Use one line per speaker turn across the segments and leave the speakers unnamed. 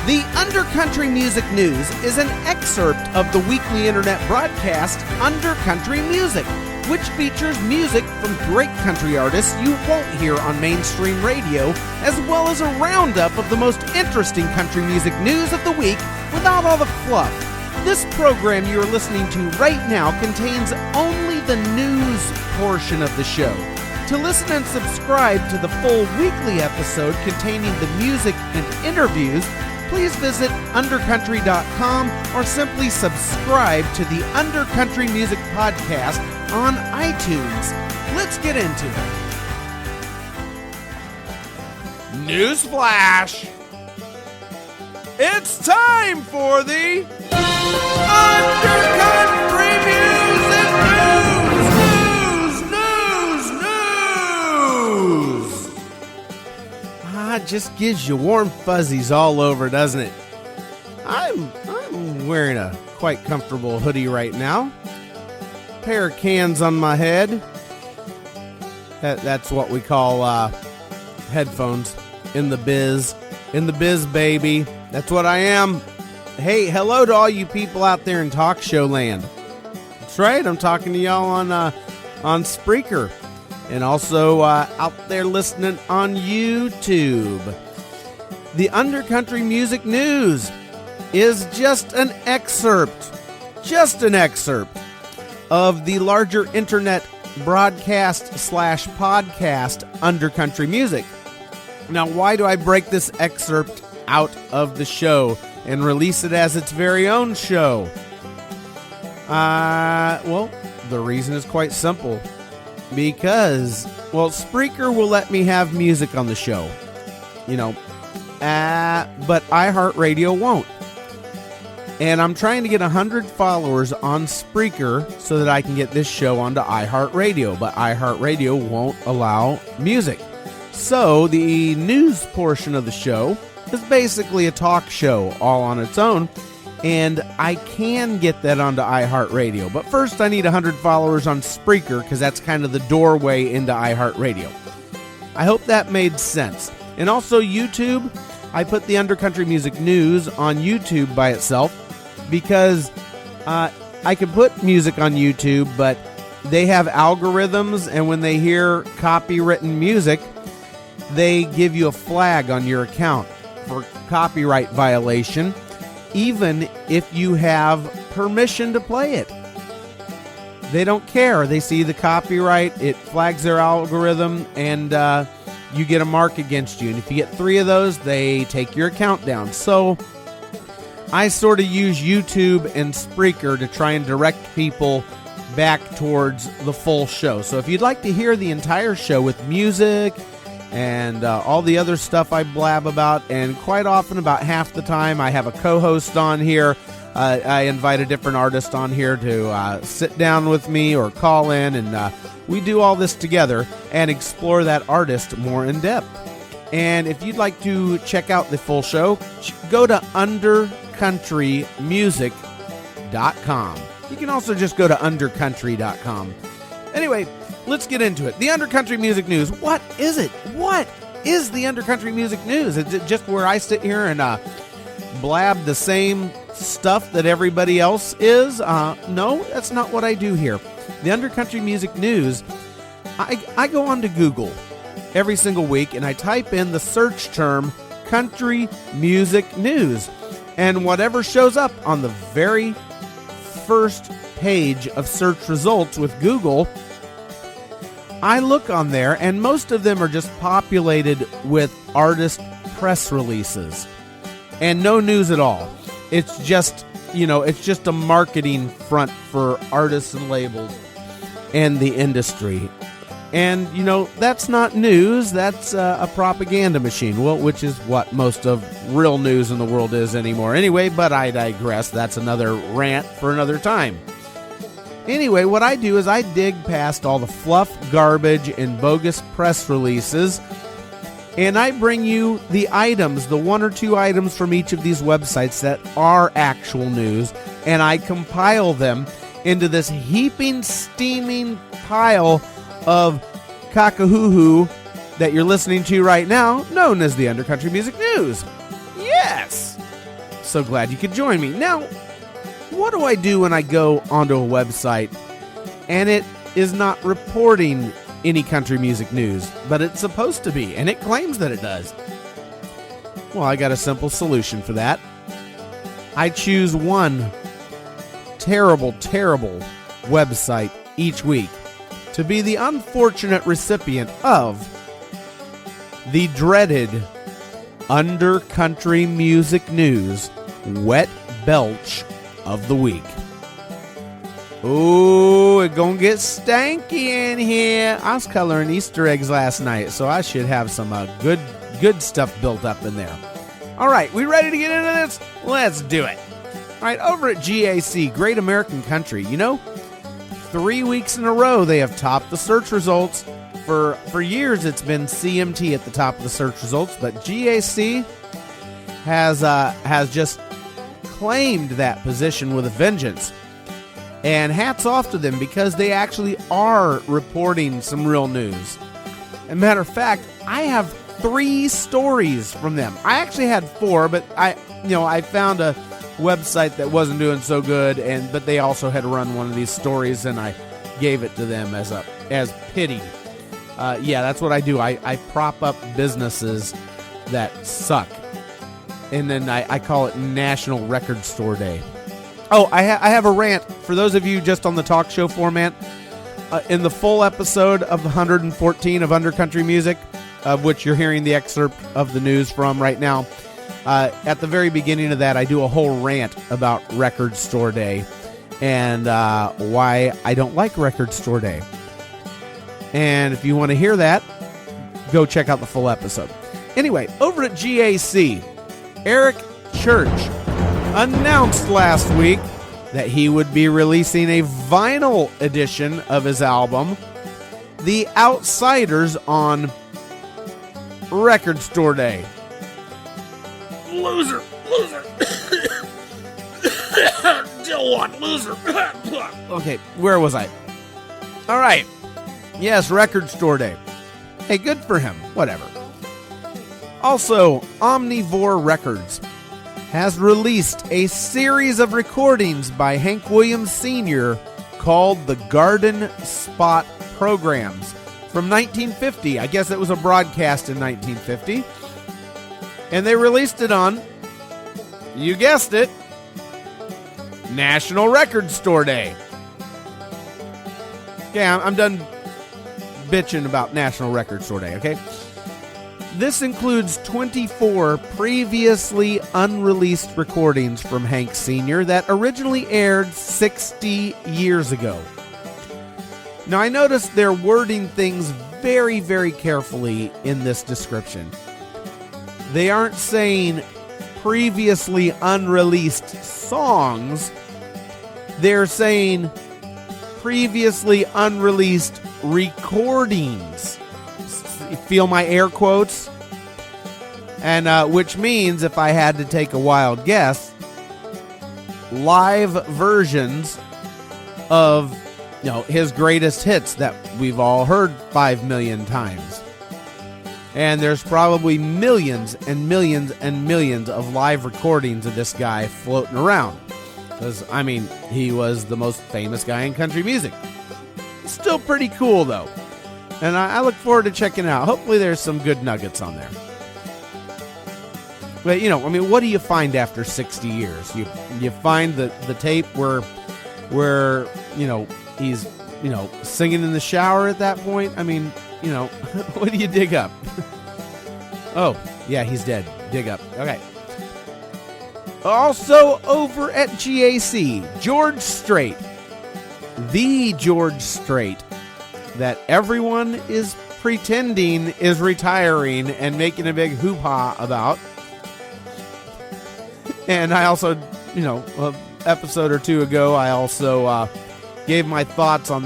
The Undercountry Music News is an excerpt of the weekly internet broadcast Undercountry Music, which features music from great country artists you won't hear on mainstream radio, as well as a roundup of the most interesting country music news of the week without all the fluff. This program you're listening to right now contains only the news portion of the show. To listen and subscribe to the full weekly episode containing the music and interviews, please visit undercountry.com or simply subscribe to the Undercountry Music Podcast on iTunes. Let's get into it. Newsflash! It's time for the Undercountry Music News! It just gives you warm fuzzies all over, doesn't it? I'm wearing a quite comfortable hoodie right now. Pair of cans on my head. That's what we call headphones in the biz. In the biz, baby. That's what I am. Hey, hello to all you people out there in talk show land. That's right, I'm talking to y'all on Spreaker. And also out there listening on YouTube. The Undercountry Music News is just an excerpt of the larger internet broadcast / podcast Undercountry Music. Now, why do I break this excerpt out of the show and release it as its very own show? Well, the reason is quite simple. Because, well, Spreaker will let me have music on the show, but iHeartRadio won't. And I'm trying to get 100 followers on Spreaker so that I can get this show onto iHeartRadio, but iHeartRadio won't allow music. So the news portion of the show is basically a talk show all on its own, and I can get that onto iHeartRadio. But first I need 100 followers on Spreaker because that's kind of the doorway into iHeartRadio. I hope that made sense. And also YouTube, I put the Undercountry Music News on YouTube by itself because I can put music on YouTube, but they have algorithms, and when they hear copywritten music, they give you a flag on your account for copyright violation, even if you have permission to play it. They don't care. They see the copyright, it flags their algorithm, and you get a mark against you. And if you get 3 of those, they take your account down. So I sort of use YouTube and Spreaker to try and direct people back towards the full show. So if you'd like to hear the entire show with music and all the other stuff I blab about, and quite often, about half the time, I have a co-host on here. I invite a different artist on here to sit down with me or call in, and we do all this together and explore that artist more in depth. And if you'd like to check out the full show, go to undercountrymusic.com. You can also just go to undercountry.com. Anyway, let's get into it. The Undercountry Music News. What is it? What is the Undercountry Music News? Is it just where I sit here and blab the same stuff that everybody else is? No, that's not what I do here. The Undercountry Music News, I go on to Google every single week and I type in the search term country music news. And whatever shows up on the very first page of search results with Google, I look on there, and most of them are just populated with artist press releases and no news at all. It's just, it's just a marketing front for artists and labels and the industry. And, that's not news. That's a propaganda machine, which is what most of real news in the world is anymore. Anyway, but I digress. That's another rant for another time. Anyway, what I do is I dig past all the fluff, garbage, and bogus press releases, and I bring you the items, the 1 or 2 items from each of these websites that are actual news, and I compile them into this heaping, steaming pile of cockahoo that you're listening to right now, known as the Undercountry Music News. Yes! so glad you could join me. Now, what do I do when I go onto a website and it is not reporting any country music news, but it's supposed to be, and it claims that it does? Well, I got a simple solution for that. I choose one terrible website each week to be the unfortunate recipient of the dreaded Under Country Music News Wet Belch of the Week. Ooh, it's gonna get stanky in here. I was coloring Easter eggs last night, so I should have some good stuff built up in there. All right, we ready to get into this? Let's do it. All right, over at GAC, Great American Country, 3 weeks in a row they have topped the search results. For years it's been CMT at the top of the search results, but GAC has just claimed that position with a vengeance. And hats off to them, because they actually are reporting some real news. As a matter of fact, I have 3 stories from them. I actually had 4, but I found a website that wasn't doing so good, but they also had run one of these stories, and I gave it to them as pity. Yeah, that's what I do. I prop up businesses that suck, and then I call it National Record Store Day. Oh, I have a rant for those of you just on the talk show format. In the full episode of 114 of Under Country Music, of which you're hearing the excerpt of the news from right now, at the very beginning of that, I do a whole rant about Record Store Day and why I don't like Record Store Day. And if you want to hear that, go check out the full episode. Anyway, over at GAC, Eric Church announced last week that he would be releasing a vinyl edition of his album, The Outsiders, on Record Store Day. Loser. Still one loser. Okay, where was I? All right. Yes, Record Store Day. Hey, good for him. Whatever. Also, Omnivore Records has released a series of recordings by Hank Williams Sr. called the Garden Spot Programs from 1950. I guess it was a broadcast in 1950. And they released it on, you guessed it, National Record Store Day. Okay, I'm done bitching about National Record Store Day, okay? This includes 24 previously unreleased recordings from Hank Sr. that originally aired 60 years ago. Now, I noticed they're wording things very, very carefully in this description. They aren't saying previously unreleased songs. They're saying previously unreleased recordings. Feel my air quotes? And which means, if I had to take a wild guess, live versions of his greatest hits that we've all heard 5 million times. And there's probably millions and millions and millions of live recordings of this guy floating around. Because, he was the most famous guy in country music. Still pretty cool, though. And I look forward to checking it out. Hopefully there's some good nuggets on there. But, what do you find after 60 years? You find the tape where he's, singing in the shower at that point? What do you dig up? Oh, yeah, he's dead. Dig up. Okay. Also over at GAC, George Strait. The George Strait that everyone is pretending is retiring and making a big hoo-ha about. And I also, an episode or two ago, I also gave my thoughts on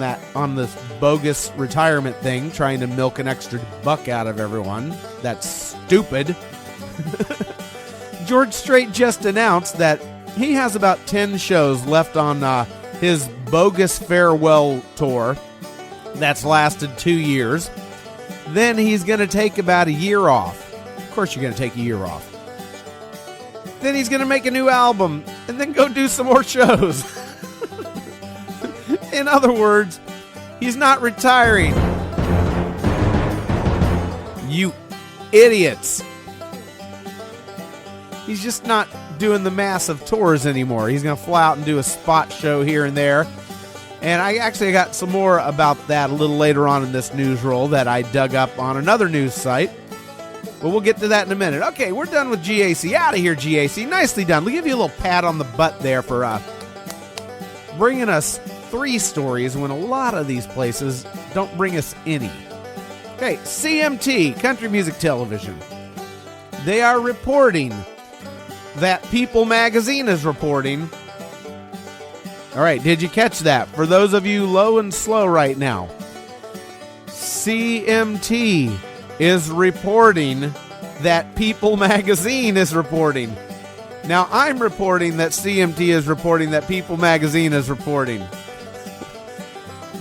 this bogus retirement thing, trying to milk an extra buck out of everyone. That's stupid. George Strait just announced that he has about 10 shows left on his bogus farewell tour that's lasted 2 years. Then he's going to take about a year off. Of course you're going to take a year off. Then he's going to make a new album and then go do some more shows. In other words, he's not retiring. You idiots. He's just not doing the massive tours anymore. He's going to fly out and do a spot show here and there. And I actually got some more about that a little later on in this news roll that I dug up on another news site. But we'll get to that in a minute. Okay, we're done with GAC. Out of here, GAC. Nicely done. We'll give you a little pat on the butt there for bringing us 3 stories when a lot of these places don't bring us any. Okay, CMT, Country Music Television. They are reporting that People Magazine is reporting. All right, did you catch that? For those of you low and slow right now, CMT is reporting that People Magazine is reporting. Now, I'm reporting that CMT is reporting that People Magazine is reporting.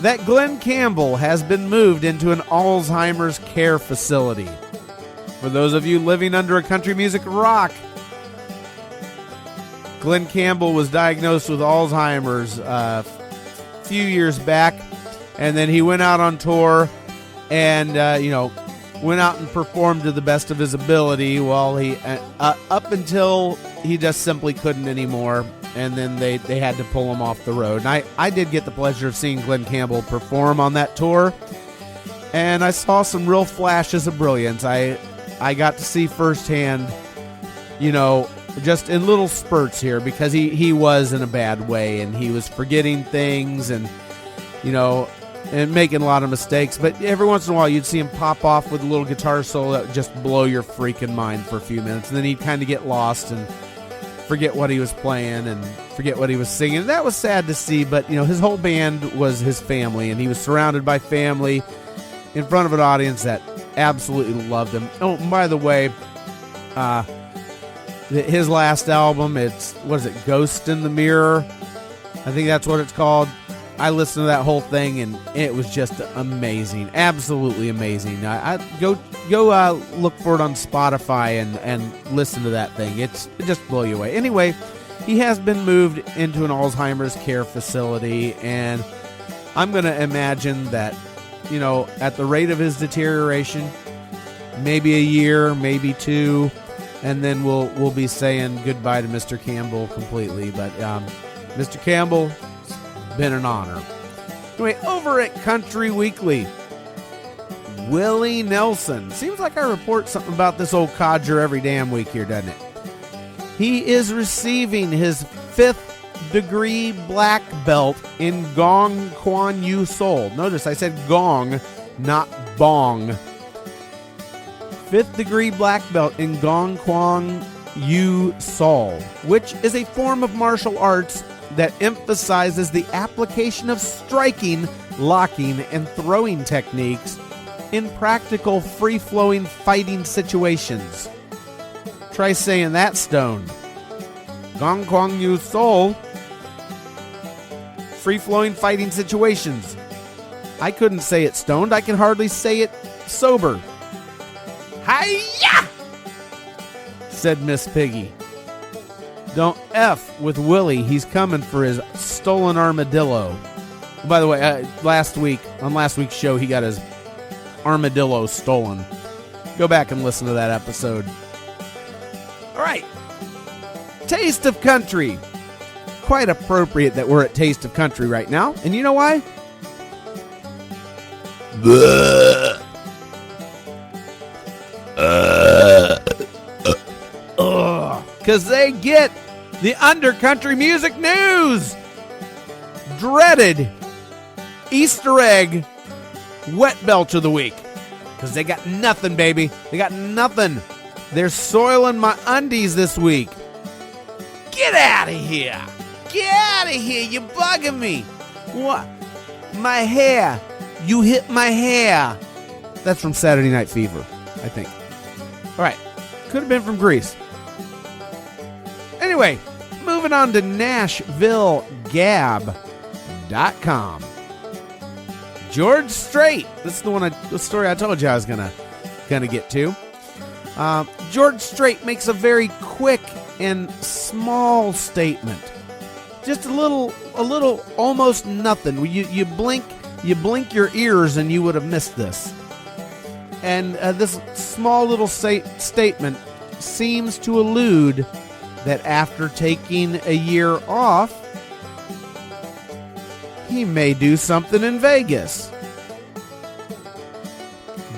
That Glenn Campbell has been moved into an Alzheimer's care facility. For those of you living under a country music rock, Glenn Campbell was diagnosed with Alzheimer's a few years back, and then he went out on tour and, went out and performed to the best of his ability while he, up until he just simply couldn't anymore, and then they had to pull him off the road. And I did get the pleasure of seeing Glenn Campbell perform on that tour, and I saw some real flashes of brilliance. I got to see firsthand, just in little spurts here, because he was in a bad way, and he was forgetting things and making a lot of mistakes. But every once in a while you'd see him pop off with a little guitar solo that would just blow your freaking mind for a few minutes, and then he'd kind of get lost and forget what he was playing and forget what he was singing. And that was sad to see, but his whole band was his family, and he was surrounded by family in front of an audience that absolutely loved him. Oh, and by the way, his last album, it's, Ghost in the Mirror? I think that's what it's called. I listened to that whole thing, and it was just amazing. Absolutely amazing. I go look for it on Spotify and listen to that thing. It just blow you away. Anyway, he has been moved into an Alzheimer's care facility, and I'm going to imagine that, at the rate of his deterioration, maybe a year, maybe 2, and then we'll be saying goodbye to Mr. Campbell completely. But Mr. Campbell, it's been an honor. Anyway, over at Country Weekly, Willie Nelson. Seems like I report something about this old codger every damn week here, doesn't it? He is receiving his 5th degree black belt in Gong Quan Yu Sol. Notice I said gong, not bong. 5th degree black belt in Gong Quan Yu Sol, which is a form of martial arts that emphasizes the application of striking, locking, and throwing techniques in practical, free-flowing fighting situations. Try saying that, Stone. Gong Kwang Yu Sol. Free-flowing fighting situations. I couldn't say it stoned. I can hardly say it sober. Hi-ya! Said Miss Piggy. Don't F with Willie. He's coming for his stolen armadillo. By the way, on last week's show, he got his armadillo stolen. Go back and listen to that episode. All right. Taste of Country. Quite appropriate that we're at Taste of Country right now. And you know why? Because they get the undercountry music news. Dreaded Easter egg wet belch of the week. Because they got nothing, baby. They got nothing. They're soiling my undies this week. Get out of here. Get out of here. You're bugging me. What? My hair. You hit my hair. That's from Saturday Night Fever, I think. All right. Could have been from Greece. Anyway, moving on to NashvilleGab.com. George Strait. This is the story I told you I was gonna get to. George Strait makes a very quick and small statement. Just a little almost nothing. You blink your ears and you would have missed this. And this small little statement seems to allude that after taking a year off, he may do something in Vegas.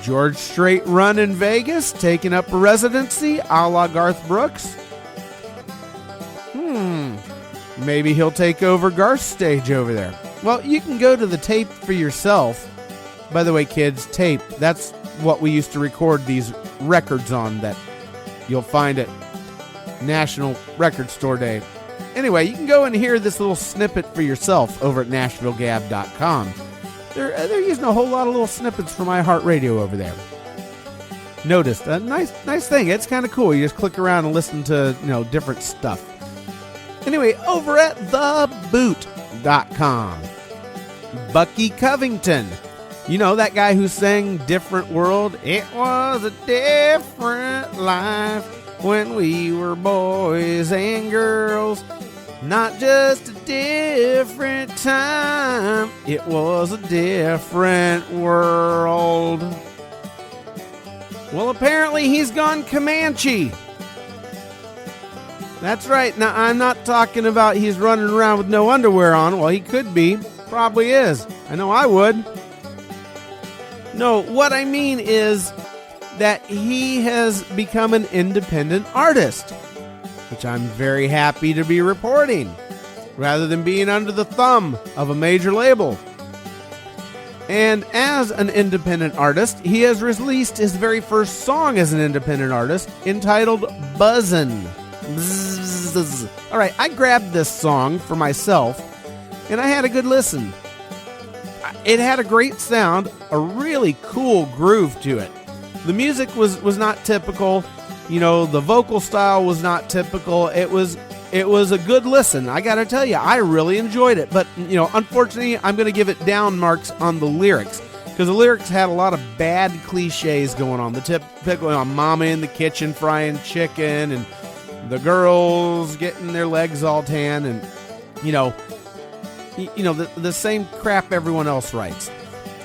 George Strait run in Vegas, taking up a residency a la Garth Brooks. Maybe he'll take over Garth's stage over there. Well, you can go to the tape for yourself. By the way, kids, tape, that's what we used to record these records on that you'll find at National Record Store Day. Anyway, you can go and hear this little snippet for yourself over at nashvillegab.com. They're using a whole lot of little snippets from iHeartRadio over there. Notice a nice thing. It's kind of cool. You just click around and listen to different stuff. Anyway, over at theboot.com, Bucky Covington. You know that guy who sang Different World? It was a different life when we were boys and girls. Not just a different time, it was a different world. Well, apparently he's gone Comanche. That's right. Now, I'm not talking about he's running around with no underwear on. Well, he could be. Probably is. I know I would. No, what I mean is that he has become an independent artist, which I'm very happy to be reporting, rather than being under the thumb of a major label. And as an independent artist, he has released his very first song as an independent artist, entitled Buzzin. All right, I grabbed this song for myself, and I had a good listen. It had a great sound, a really cool groove to it. The music was not typical. The vocal style was not typical. It was a good listen. I got to tell you, I really enjoyed it. But, unfortunately, I'm going to give it down marks on the lyrics, because the lyrics had a lot of bad cliches going on. The typical mama in the kitchen frying chicken, and the girls getting their legs all tan, and, the same crap everyone else writes.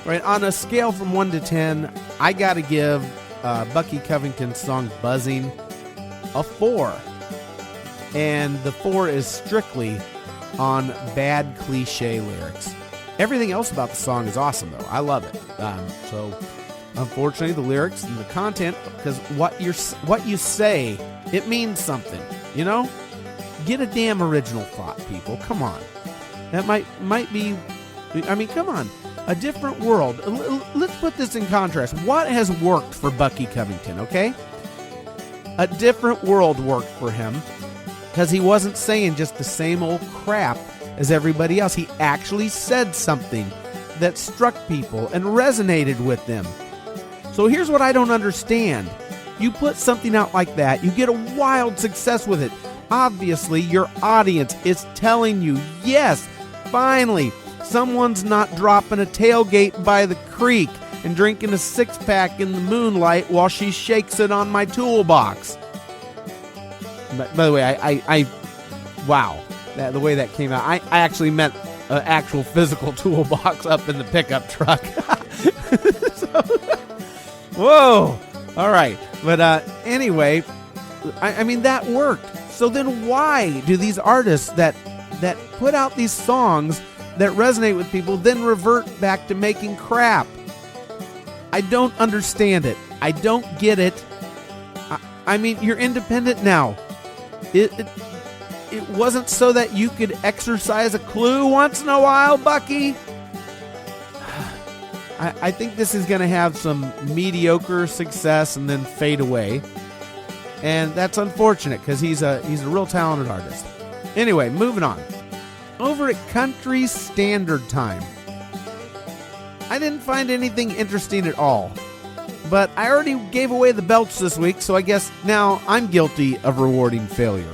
Right? On a scale from 1 to 10, I got to give Bucky Covington's song Buzzing a 4. And the 4 is strictly on bad cliche lyrics. Everything else about the song is awesome, though. I love it. So, unfortunately, the lyrics and the content, because what you say, it means something. Get a damn original thought, people. Come on. That might be. Come on. A different world. Let's put this in contrast. What has worked for Bucky Covington, okay? A different world worked for him because he wasn't saying just the same old crap as everybody else. He actually said something that struck people and resonated with them. So here's what I don't understand. You put something out like that, you get a wild success with it. Obviously, your audience is telling you, yes, finally, someone's not dropping a tailgate by the creek and drinking a six-pack in the moonlight while she shakes it on my toolbox. By the way, wow, the way that came out. I actually meant an actual physical toolbox up in the pickup truck. Whoa, all right. But anyway, that worked. So then why do these artists that put out these songs that resonate with people then revert back to making crap? I don't understand it. I don't get it. You're independent now. It wasn't so that you could exercise a clue once in a while, Bucky. I think this is going to have some mediocre success and then fade away. And that's unfortunate because he's a real talented artist. Anyway, moving on. Over at Country Standard Time, I didn't find anything interesting at all. But I already gave away the belch this week, so I guess now I'm guilty of rewarding failure.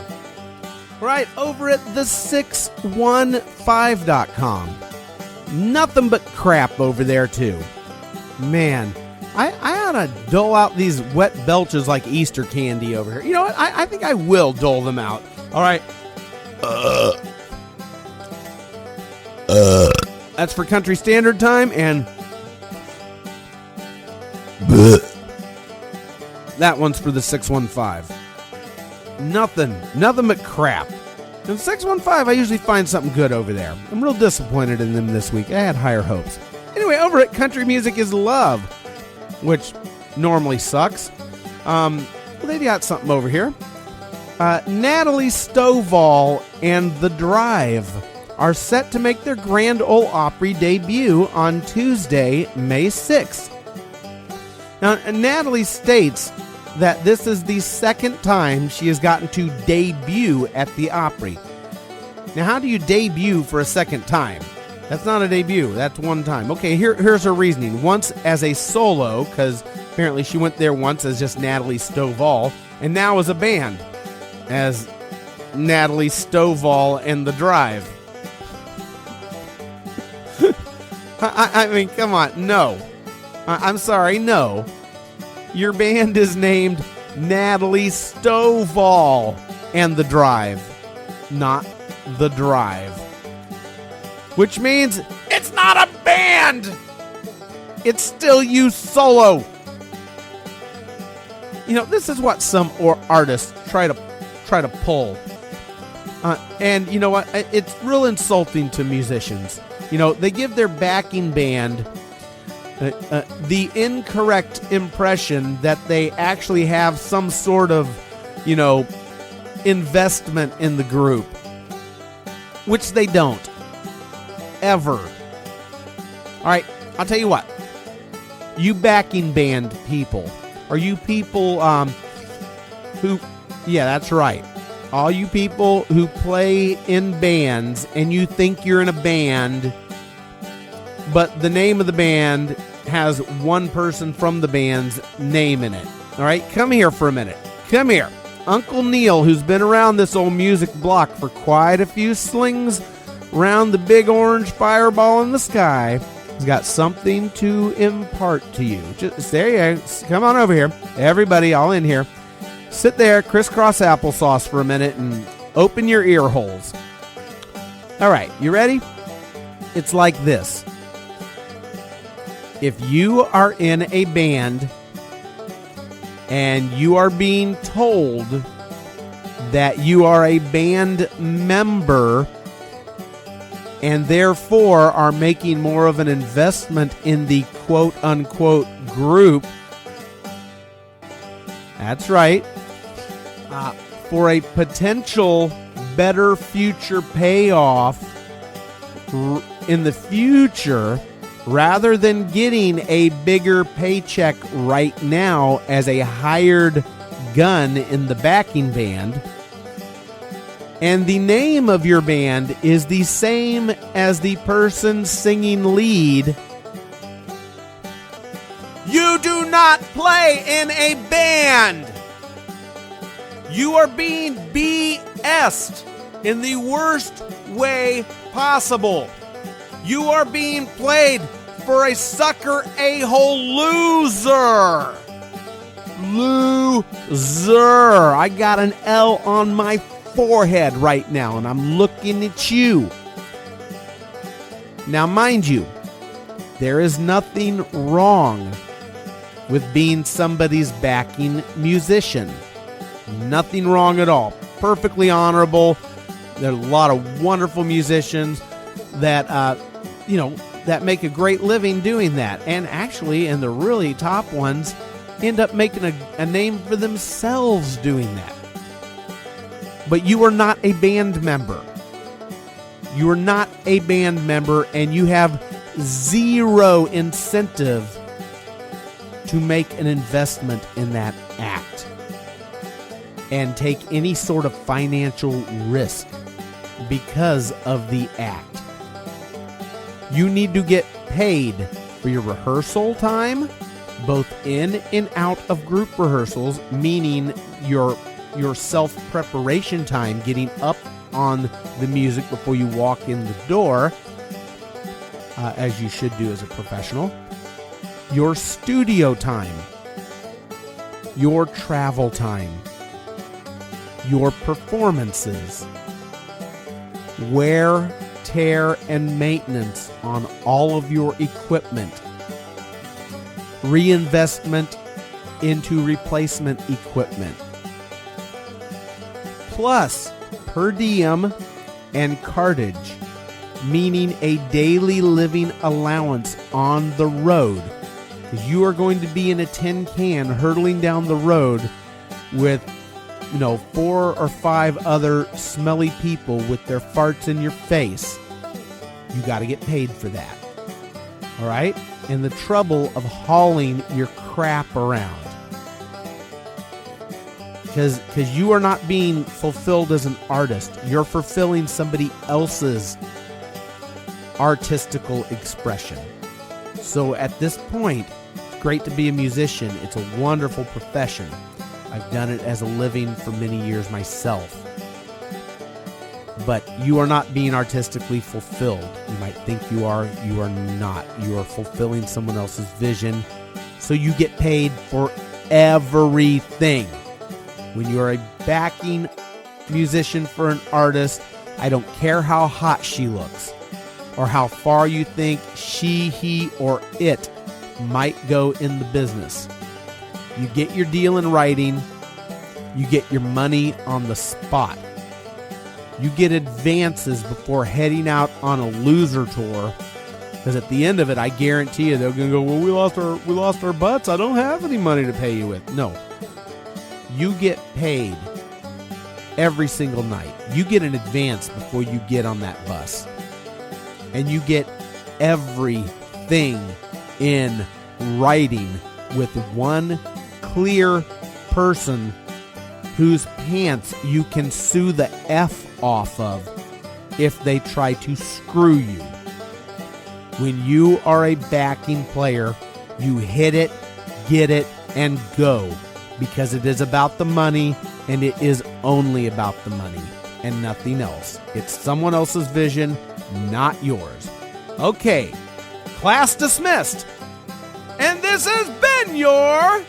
Right, over at the615.com. Nothing but crap over there, too. Man, I ought to dole out these wet belches like Easter candy over here. You know what? I think I will dole them out. All right. That's for Country Standard Time, and that one's for the 615. Nothing but crap. In 615, I usually find something good over there. I'm real disappointed in them this week. I had higher hopes. Anyway, over at Country Music is Love, which normally sucks. They got something over here. Natalie, Stovall, and The Drive are set to make their Grand Ole Opry debut on Tuesday, May 6th. Now, Natalie states that this is the second time she has gotten to debut at the Opry. Now, how do you debut for a second time? That's not a debut. That's one time. Okay, here's her reasoning. Once as a solo, because apparently she went there once as just Natalie Stovall, and now as a band as Natalie Stovall and The Drive. I mean, come on. No. I'm sorry. No. Your band is named Natalie Stovall and The Drive, not The Drive. Which means it's not a band. It's still you solo. You know, this is what some artists try to pull. And you know what? It's real insulting to musicians. You know, they give their backing band the incorrect impression that they actually have some sort of, you know, investment in the group, which they don't. Ever. All right, I'll tell you what. You backing band people, or you people who, yeah, that's right. All you people who play in bands and you think you're in a band, but the name of the band has one person from the band's name in it. All right, come here for a minute. Come here. Uncle Neal, who's been around this old music block for quite a few slings round the big orange fireball in the sky, has got something to impart to you. Just there you go. Come on over here. Everybody, all in here. Sit there, crisscross applesauce for a minute, and open your ear holes. All right, you ready? It's like this. If you are in a band and you are being told that you are a band member and therefore are making more of an investment in the quote-unquote group, that's right, for a potential better future payoff in the future, rather than getting a bigger paycheck right now as a hired gun in the backing band, and the name of your band is the same as the person singing lead, you do not play in a band. You are being BS'd in the worst way possible. You are being played for a sucker a-hole loser. Loser. I got an L on my forehead right now, and I'm looking at you. Now, mind you, there is nothing wrong with being somebody's backing musician. Nothing wrong at all. Perfectly honorable. There are a lot of wonderful musicians that, that make a great living doing that. And actually, and the really top ones end up making a name for themselves doing that. But you are not a band member. You are not a band member, and you have zero incentive to make an investment in that act and take any sort of financial risk because of the act. You need to get paid for your rehearsal time, both in and out of group rehearsals, meaning your self-preparation time, getting up on the music before you walk in the door, as you should do as a professional. your studio time, your travel time, your performances, wear, tear, and maintenance on all of your equipment, reinvestment into replacement equipment, plus per diem and cartage, meaning a daily living allowance on the road. You are going to be in a tin can hurtling down the road with 4 or 5 other smelly people with their farts in your face. You got to get paid for that. All right? And the trouble of hauling your crap around. Because you are not being fulfilled as an artist. You're fulfilling somebody else's artistical expression. So at this point, it's great to be a musician. It's a wonderful profession. I've done it as a living for many years myself. But you are not being artistically fulfilled. You might think you are not. You are fulfilling someone else's vision. So you get paid for everything. When you're a backing musician for an artist, I don't care how hot she looks or how far you think she, he, or it might go in the business. You get your deal in writing. You get your money on the spot. You get advances before heading out on a loser tour. Because at the end of it, I guarantee you, they're going to go, well, we lost our butts. I don't have any money to pay you with. No. You get paid every single night. You get an advance before you get on that bus. And you get everything in writing with one clear person whose pants you can sue the F off of if they try to screw you. When you are a backing player, you hit it, get it, and go. Because it is about the money, and it is only about the money and nothing else. It's someone else's vision, not yours. Okay, class dismissed. And this has been your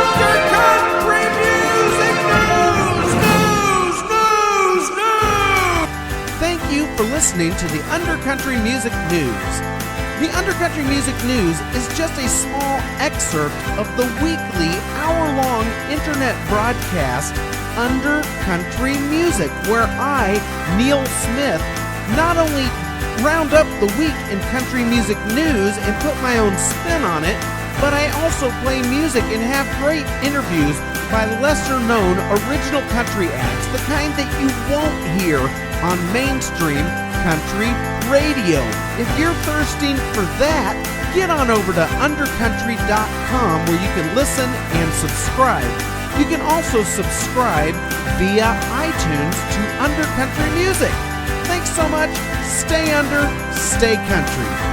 Undercountry Music News. Thank you for listening to the Undercountry Music News. The Undercountry Music News is just a small excerpt of the weekly hour-long internet broadcast Undercountry Music, where I, Neal Smith, not only round up the week in country music news and put my own spin on it, but I also play music and have great interviews by lesser-known original country acts, the kind that you won't hear on mainstream country radio. If you're thirsting for that, get on over to undercountry.com where you can listen and subscribe. You can also subscribe via iTunes to Undercountry Music. Thanks so much. Stay under, stay country.